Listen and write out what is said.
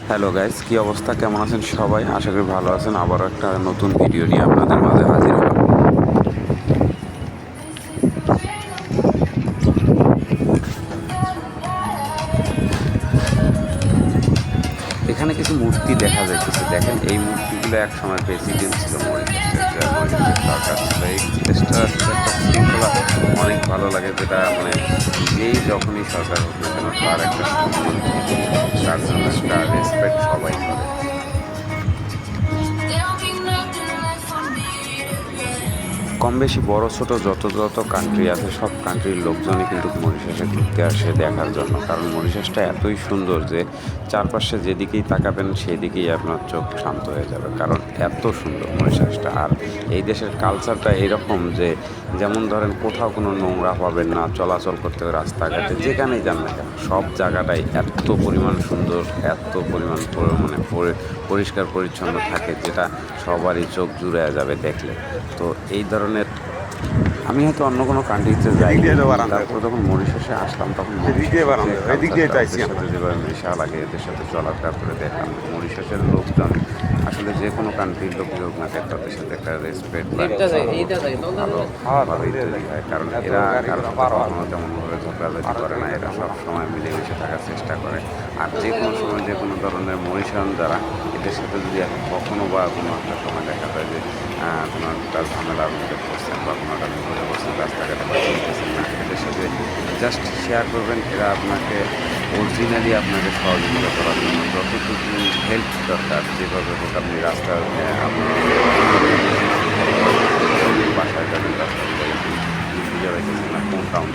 Hello guys, কি অবস্থা? কেমন আছেন সবাই? আশা করি ভালো আছেন। আবারও একটা নতুন ভিডিও নিয়ে আপনাদের মাঝে হাজির হলাম। এখানে কিছু মূর্তি দেখা যাইতেছে। দেখেন, এই মূর্তিগুলো এক সময় প্রেসিডেন্ট ছিল মরিশাসের, যে মরিশাসের সরকার ছিল। এই দেশটা আসলে একটা শৃঙ্খলা অনেক ভালো লাগে, যেটা মানে যেই যখনই সরকার হোক না কেন তার একটা সম্মান থেকে, তার জন্য একটা রেসপেক্ট সবাই করে। কম বেশি বড় ছোট যত যত কান্ট্রি আছে সব কান্ট্রির লোকজনই কিন্তু মরিশাসে ঘুরতে আসে দেখার জন্য, কারণ মরিশাসটা এতই সুন্দর যে চারপাশে যেদিকেই তাকাবেন সেদিকেই আপনার চোখ শান্ত হয়ে যাবে, কারণ এত সুন্দর মরিশাসটা। আর এই দেশের কালচারটা এরকম যে, যেমন ধরেন কোথাও কোনো নোংরা পাবেন না, চলাচল করতে হবে রাস্তাঘাটে, যেখানেই যান না কেন সব জায়গাটাই এত পরিমাণ সুন্দর, এত পরিমাণ মানে পরিষ্কার পরিচ্ছন্ন থাকে, যেটা সবারই চোখ জুড়ে যাবে দেখলে। তো এই ধরনের আমি হয়তো অন্য কোনো কান্ট্রিতে যাই, তারপর যখন মরিশাসে আসলাম তখন এদের সাথে যেভাবে মেশা লাগে, এদের সাথে চলাফেরা করে দেখলাম মরিশাসের লোকজন আসলে যে কোনো কান্ট্রির লোকই হোক না কেন তাদের সাথে একটা রেসপেক্ট বা ভালোভাবেই তৈরি হয়, কারণ এরা কারোর সাথে কখনো তেমনভাবে ঝগড়াঝাটি করে না, এরা সব সময় মিলেমিশে থাকার চেষ্টা করে। আর যে কোনো সময় যে কোনো ধরনের মরিশান যারা, এদের সাথে যদি কখনো বা কোনো একটা সময় দেখা যায় যে কোনো একটা ঝামেলার মধ্যে পড়ছেন বা কোনো একটা বিপদে পড়ছেন, রাস্তাঘাটে বা চিনতেছেন না, এদের সাথে জাস্ট শেয়ার করবেন। এরা আপনাকে অরিজিনালি আপনাকে সহযোগিতা করার জন্য যতটুকু হেল্প দরকার, যেভাবে হোক আপনি রাস্তা আপনার বাসায় যাবেন, রাস্তায় যাবেন, যাবেন না কোন টাউন